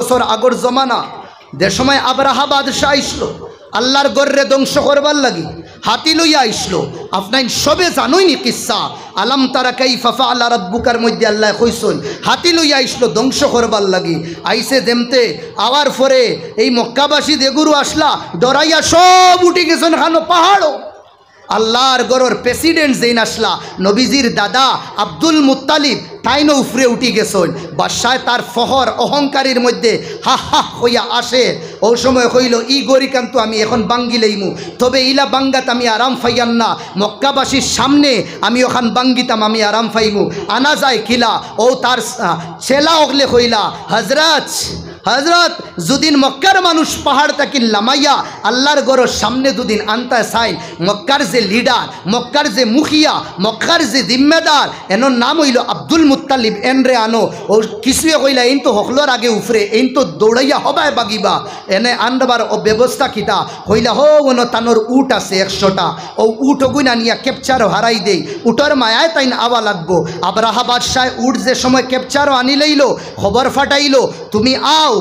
বছর আগর জমানা যে সময় আবরাহা বাদশাহ আইসলো আল্লাহর গর্রে ধ্বংস করবার লাগি হাতি লইয়া আইসলো। আপনার সবে জানোইনি কিসা আলাম তারা কাইফা ফাআলা রাব্বুকার মধ্যে আল্লাহ কইছেন হাতি লইয়া আইসলো ধ্বংস করবার লাগি। আইসে দেমতে আওয়ার পরে এই মক্কাবাসী দেগুরু আসলা ডরাইয়া সব উঠে গেছেন খানো পাহাড়ও। আল্লাহর গরর প্রেসিডেন্ট যেইন আসলা নবীজির দাদা আব্দুল মুত্তালিব তাইনও উফরে উঠি গেছেন। বাদশায় তার ফহর অহংকারীর মধ্যে হা হা হইয়া আসে। ও সময় হইল ই গরিকান্ত আমি এখন বাঙ্গি লইমু, তবে ইলা বাঙ্গাত আমি আরাম ফাইয়ান না, মক্কাবাসীর সামনে আমি ওখান বাঙ্গিতাম আমি আরাম ফাইমু। আনা যায় কিলা ও তার ছেলা ওগলে হইলা হজরত হজরত যদিন মক্কার মানুষ পাহাড় তাকে লামাইয়া আল্লাহর গরর সামনে দুদিন আনতা চাই, মক্কার যে লিডার, মক্কার যে মুখিয়া, মক্কার যে জিম্মেদার এনর নাম হইল আব্দুল মুত্তালিব, এনরে আনো। ও কিছুয়ে কইলা এইন তো হকলোর আগে উফরে, এইন তো দৌড়াইয়া হবায় বাগিবা, এনে আনবার ও ব্যবস্থা কিতা হইলা হো ওনো তানোর উট আছে 100টা, ও উট গুইনা নিয়া ক্যাপচারও হারাই দেই, উটর মায়ায় তাইন আওয়া লাগবো। আবরাহা বাদশাহ উট যে সময় ক্যাপচারও আনি লইল, খবর ফাটাইল তুমি আও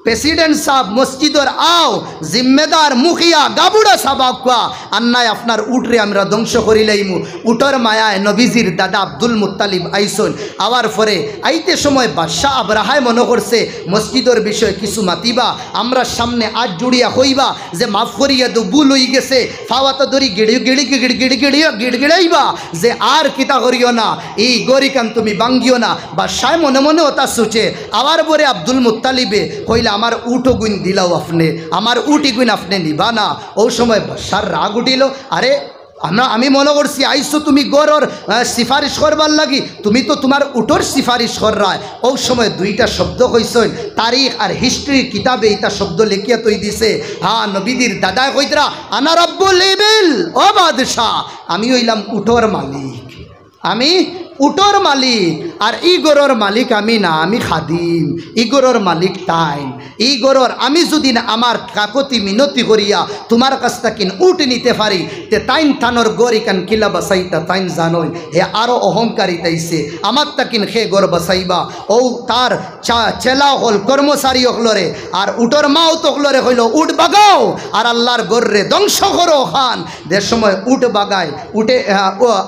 প্রেসিডেন্ট সাহেব মসজিদর আও, জিম্মেদার মুখিয়া গাবুড়া সাবাকুয়া আন্নায় আপনার উটরে আমরা ধ্বংস করি লাইমু। উটর মায়ায় নবীজির দাদা আব্দুল মুত্তালিব আইসন। আওয়ার পরে আইতে সময় বাদশাহ আবরাহায় মনে করছে মসজিদর বিষয় কিছু মাতিবা, আমরা সামনে আজ জুড়িয়া হইবা যে মাফ করিয়া দু ভুল হই গেছে, ফাওয়াতা ধরি গিড়ি গিড়ি গিড়ি গিড়ি গিড়িয়া গিড়গিড়াইবা যে আর কিতা করিও না, এই গরিকান তুমি বাঙ্গিও না। বাদশাহ মনে মনে ওটা সুচে। আবার পরে আব্দুল মুত্তালিবে কইলা আমার উঠো গুণ দিলাও আপনি, আমার উটি গুণ আপনি নিবা না। ও সময় বাদশার রাগ উঠিল, আরে আমি মনে করছি আইসো তুমি গরর সিফারিশ করবার লাগি, তুমি তো তোমার উটোর সিফারিশ কররায়। ও সময় দুইটা শব্দ কইছেন, তারিখ আর হিস্ট্রির কিতাবে এইটা শব্দ লিখিয়া তৈ দিছে। হ্যাঁ নবীদের দাদা কইতরা আনা রব্বুল ইবিল, ও বাদশাহ আমি হইলাম উটোর মালিক, আমি উটোর মালিক, আর ই গরর মালিক আমি না, আমি খাদিম। ই গরর মালিক তাইন, ই গরর আমি যদি না আমার কাকতি মিনতি করিয়া তোমার কাছ থেকে উট নিতে পারি তে তাইন থানোর গরিকান কিলা বাসাইতা তাইন জানোই হে আরও অহংকারী তাইছে আমার তাকিন সে গর বাসাইবা। ও তার চেলা হল কর্মচারী হলরে আর উটোর মাও তকলরে হইল উট বাগাও আর আল্লাহর গর্রে ধ্বংস করো খান। যে সময় উট বাগায়, উঠে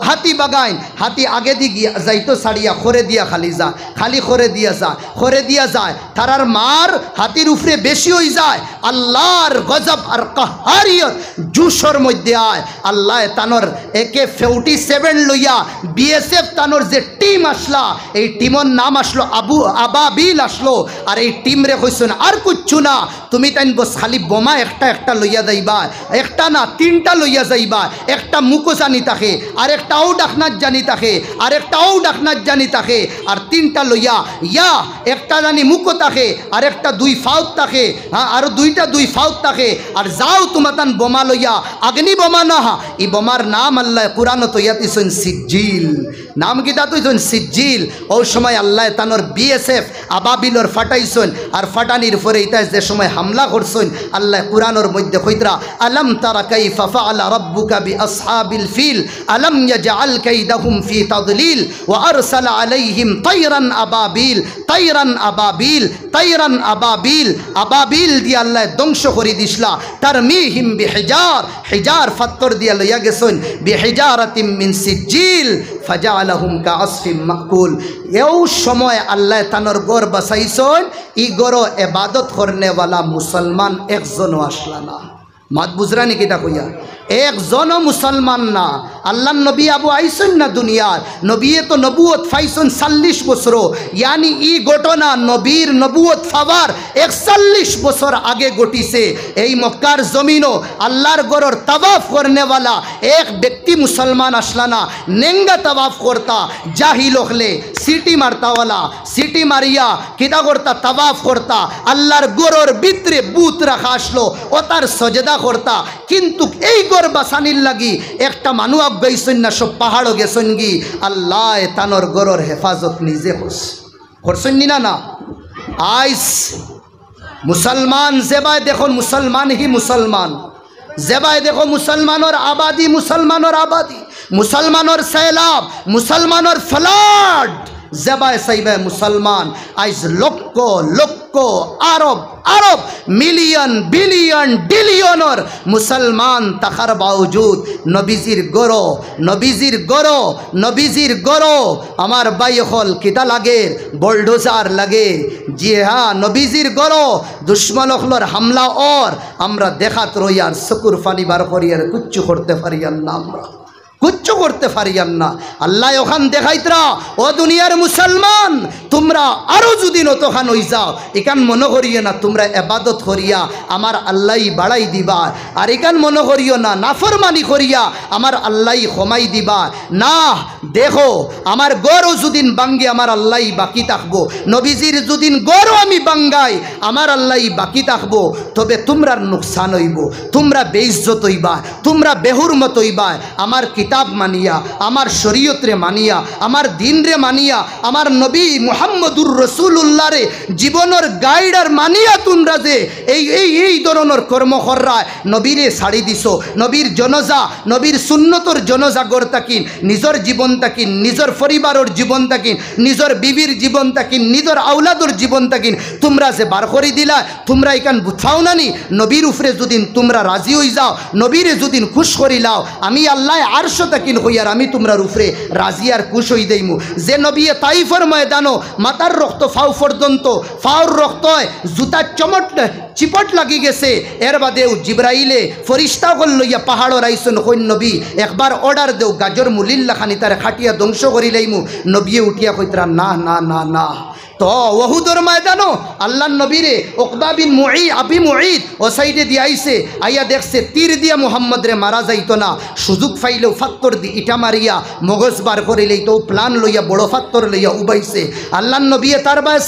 হাতি বাগায়, হাতি আগে দিকে যাইতো ছাড়িয়া খরে দিয়া খালি যা, খালি খরে দিয়া যায় তারার মার হাতির উপরে বেশি হয়ে যায়। আল্লাহর গজব আর কাহারিয়ত জুসর মধ্যে আয়। আল্লাহ তানোর AK-47 লইয়া BSF তানোর যে টিম আসলা, এই টিমর নাম আসলো আবাবিল আসলো। আর এই টিম রে কইছেন আর কুচ্ছু না, তুমি তাইন বস খালি বোমা একটা লইয়া যাইবা, একটা না 3টা লইয়া যাইবা, একটা মুখো জানি থাকে, আর একটাও ডাকনাথ জানি থাকে, আর একটাও ডাকনাথ জানি থাকে, আর 3টা লইয়া ইয়া একটা জানি মুখো থাকে, আর একটা 2 ফাউত থাকে, হ্যাঁ আর 2টা 2 ফাউত থাকে। আর যাও তোমাতান বোমা লইয়া, আগ্নি বোমা না, এই বোমার নাম আল্লাহ কুরআন তৈয়াতিছেন সিজ্জিল, নাম কিতা তৈছেন সিজ্জিল। ওই সময় আল্লাহ তানোর BSF আবাবিলর ফাটাইছেন, আর ফাটানির পরে ইতা যে সময় হামলা করছেন আল্লাহ কুরআনের মধ্যে কইতরা আলাম তারা কাইফা ফাআলা রাব্বুকা বিআসহাবিল ফিল আলাম ইয়াজআল কাইদাহুম ফি তাদলিল ওয়া আরসালা আলাইহিম তায়রান আবাবিল তায়রান আবাবিল তায়রান আবাবিল। আবাবিল দিয়ে আল্লাহ ধ্বংস করে দিছলা, তারমিহিম বিহিজার, হিজার ফাত্তর দিয়া লইয়া গেছেন, বিহিজারাতিম মিন সিজ্জিল ফাজাআলাহুম কাআসফিম মাকুল। এও সময় আল্লাহ তানোর গর বাসাইছেন, ই গর ইবাদত করনেওয়ালা মুসলমান একজনও আসলা না। মাত বুঝরানি কিতা কইয়া একজনও মুসলমান না। আল্লাহ নবী আবু আইসন না দুনিয়ার নবীয়ে তো নবুয়ত ফাইসন 40 বছর, ইয়ানি ই ঘটনা নবীর নবুয়ত ফাবার 41 বছর আগে ঘটিছে। এই মক্কার জমিনও আল্লাহর গরর তাওয়াফ করনেওয়ালা এক ব্যক্তি মুসলমান আসলা না। নেঙ্গা তাওয়াফ করতা, জাহিল হলে সিটি মারতাওয়ালা, সিটি মারিয়া কিতা করতা তাওয়াফ করতা, আল্লাহর গরর ভিতরে বুত রাখা আসলো ও তার সজদা করতা। কিন্তু এই গর বাসানির লাগি একটা মানুষ গেছেন না, সব পাহাড়ও গেছেন গি, আল্লাহ তানোর গরর হেফাজত নিজে করছেন না। না আইস মুসলমান যেবাই দেখুন মুসলমান হি মুসলমান, যেবাই দেখো মুসলমানের আবাদি, মুসলমানের আবাদি, মুসলমানের সैलाब, মুসলমানের ফ্লাড জেবায় সাইবায় মুসলমান আইজ লক্ষ লক্ষ আরব আরব মিলিয়ন বিলিয়ন ডিলিয়নর মুসলমান তাকার বাউজুদ নবীজির গরো নবীজির গরো নবীজির গরো আমার বাই হল কিতা লাগে বোলডোজার লাগে জি হ্যাঁ নবীজির গরো দুশ্মন হলর হামলা ওর আমরা দেখাত রইয়ার চকুর ফানি বার করিয়ার কুচ্ছু করতে পারি না আমরা কুচ্ছু করতে পারিয়ান না আল্লাহ ওখান দেখাইতরা ও দুনিয়ার মুসলমান তোমরা আরো যদি নতখান হই যাও এখান মনে করিও না তোমরা ইবাদত করিয়া আমার আল্লাহ বাড়াই দিবা আর এখান মনে করিও না নাফরমানি করিয়া আমার আল্লাহ ক্ষমাই দিবা না দেখো আমার গরও যদিন বাঙ্গে আমার আল্লাহ বাকি থাকবো নবীজির যদিন গরও আমি বাঙ্গাই আমার আল্লাহ বাকি থাকবো তবে তোমরা নুকসান হইব তোমরা বেইজ্জত হইবা তোমরা বেহুরমত হইবা আমার কিতাব মানিয়া আমার শরীয়ত রে মানিয়া আমার দিন রে মানিয়া আমার নবী মুহাম্মদুর রাসূলুল্লাহ রে জীবনের গাইডার মানিয়া তোমরা যে এই ধরনের কর্ম কররা নবীরে ছাড়ি দিছো নবীর জনজা নবীর সুন্নতর জনজা গড় তাকিন নিজের জীবন তাকিন নিজের পরিবারের জীবন তাকিন নিজের বিবির জীবন তাকিন নিজের আওলাদর জীবন তাকিন তোমরা যে বার করে দিলা তোমরা এখান বুঝাও নানি নবীর উপরে যদিন তোমরা রাজি হই যাও নবীরে যদিন খুশ করি লাও আমি আল্লাহ আরশ তাকিন হইয়ার আমি তোমরার উপরে রাজি আর খুশ হই দেইমু যে নবী তাইফের ময়দানো মাথার রক্ত ফাও পর্যন্ত ফাওর রক্ত জুতা চমট চিপট লাগি গেছে এর বাদেও জিব্রাইলে ফরিস্তা গল লইয়া পাহাড়র আইসন কইন নবী একবার অর্ডার দেও গাজর মুলিল্লা খানি তার খাটিয়া ধ্বংস করি লাইমু নবীয়ে উঠিয়া কইতরা না না না না তো ওহুদর ময়দানো আল্লাহ নবীরে উকবা বিন আবি মুঈদ ও সাইডে দিয়ে আইছে আইয়া দেখছে তীর দিয়া মুহাম্মদ রে মারা যাইতো না সুযোগ পাইলেও ফাত্তর দি ইটা মারিয়া মগজ বার করিলেই তো প্লান লইয়া বড় ফাত্তর লইয়া উবাইছে আল্লাহ নবীয়ে তার বায়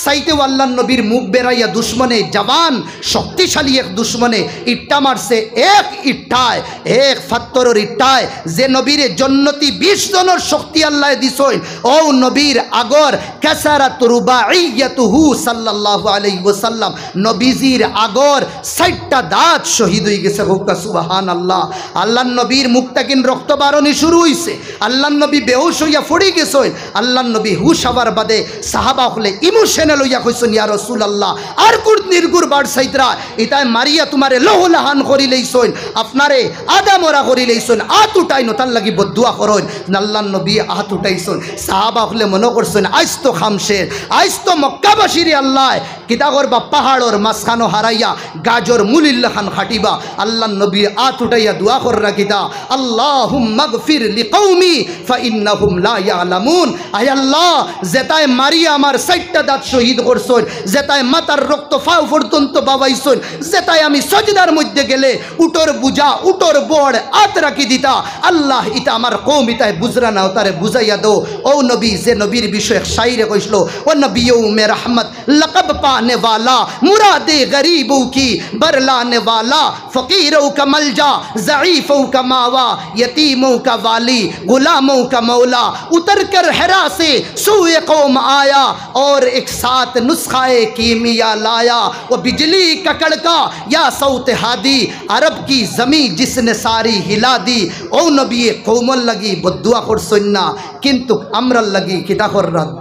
সাইতেও আল্লাহ নবীর মুখ বেড়াইয়া দুশ্মনে জবান শক্তিশালী এক দুশ্মনে ইট্টা মারছে এক ইট্টায় এক ফাত্তরের ইট্টায় যে নবীরে জন্নতি 20 জনের শক্তি আল্লাহ দিছইন ও নবীর আগর কাসারাত রুবাইয়াতুহু সাল্লাল্লাহু আলাইহি ওয়াসাল্লাম নবীজির আগর 60টা দাঁত শহীদ হয়ে গেছে হোকা সুবহানাল্লাহ আল্লাহর নবীর মুখ থেকে রক্ত বারণি শুরু হইছে আল্লাহর নবী বেহুশ হইয়া পড়ে গেছেন আল্লাহর নবী হুশ হবার বাদে সাহাবা হলে ইমোশনাল হইয়া কইছেন ইয়া রাসূলুল্লাহ আর কুর নির্গুর বাড় সাইতরা ইতায় মারিয়া তোমারে লহলাহান করি লইছেন আপনারে আদা মরা করি লইছেন আত উঠাই নতার লাগি বদদুয়া করন আল্লাহর নবী আত উঠাইছেন সাহাবা হলে মনে করছেন আজ তো খামশের আইস তো মক্কাবাসীরে আল্লাহ কিতা করবা পাহাড়র মাঝখানো হারাইয়া গাজর মুলিল্লা খান খাটিবা আল্লাহ নবী আত উঠাইয়া দোয়া কররা কিতা আল্লাহুম্মা গফির লিকৌমি ফাইন্নাহুম লা ইয়ালামুন আয় আল্লাহ যেতায় মারিয়া আমার 60টা দাঁত শহীদ করছন যেতায় মাতার রক্ত ফাও পর্যন্ত বাবাইছন যেতায় আমি সজদার মধ্যে গেলে উটর বুঝা উটর বড় আত রাখি দিতা আল্লাহ ইতা আমার কওম ইতায় বুঝরা না তারে বুঝাইয়া দাও ও নবী যে নবীর বিষয়ে শাইরে কইছিল वो नबियों में रहमत लक़ब पाने वाला मुरादे गरीबों की बरलाने वाला फ़कीरों का मलजा ज़ईफ़ों का मावा यतीमों का वाली गुलामों का मौला उतर कर हिरा से सूए कौम आया और एक साथ नुस्खाए कीमिया लाया वो बिजली का कड़का या सौत हादी अरब की ज़मीं जिसने सारी हिला दी ओ नबी कौमल लगी बद्दुआ कर सुनना किंतु अमरल लगी किता कर रद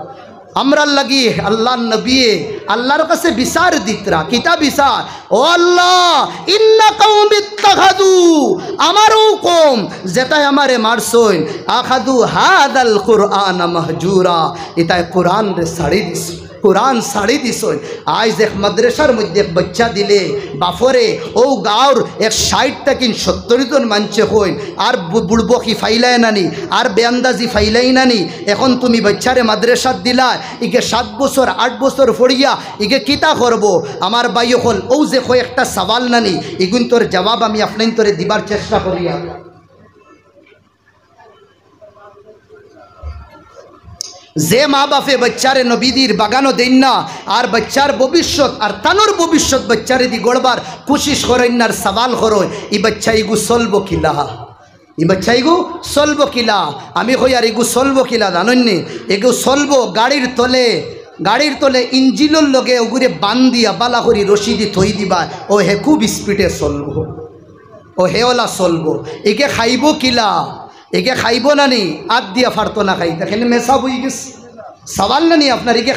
আমরার লাগি আল্লাহ নবী আল্লাহর কাছে বিচার দিতরা কিতা বিচার ও আল্লাহ ইন্না কওমি ইত্তাখাযু আমারও কওম যেটাই আমারে মারছইন আখাযু হাদাল কুরআন মাহজুরা এটাই কুরআন রে ছাড়ি দিছ कुरान साड़ी दिसोन आज एक मद्रसार मध्य एक बच्चा दिले बाफरे ओ गाँव एक 60 तक 70 जन मानছে হইন আর বুড়বো কি ফাইলাই নানি আর বেআন্দাজি ফাইলাই নানি এখন তুমি বাচ্চারে মাদ্রাসাত দিলা ইকে 7 বছর 8 বছর পড়িয়া ইকে কিতা করব আমার ভাই হল ও যে কয়েকটা সওয়াল নানি ইগুন তোর জবাব আমি আপনাইন তোরে দিবার চেষ্টা করিয়া যে মা বাপে বাচ্চারে নবীদির বাগানো দেন না আর বাচ্চার ভবিষ্যৎ আর তানোর ভবিষ্যৎ বাচ্চারে দি গড়বার কোশিশ করেন না আর সওয়াল করো ই বাচ্চা ইগু চলবো কিলা ই বাচ্চা ইগু চলবো কিলা আমি কই আর ইগু চলবো কিলা জানেননি এগু চলবো গাড়ির তলে ইঞ্জিনের লগে ওগুরে বান দিয়া বালা করি রশি দি থই দিবা ও হে খুব স্পিডে চলবো ও হেওলা চলবো একে খাইব কিলা একে খাইব নানি আত দিয়া ফারতো না খাইতে খেলে মেসা বই গেছে সওয়াল না নিয়ে আপনার একে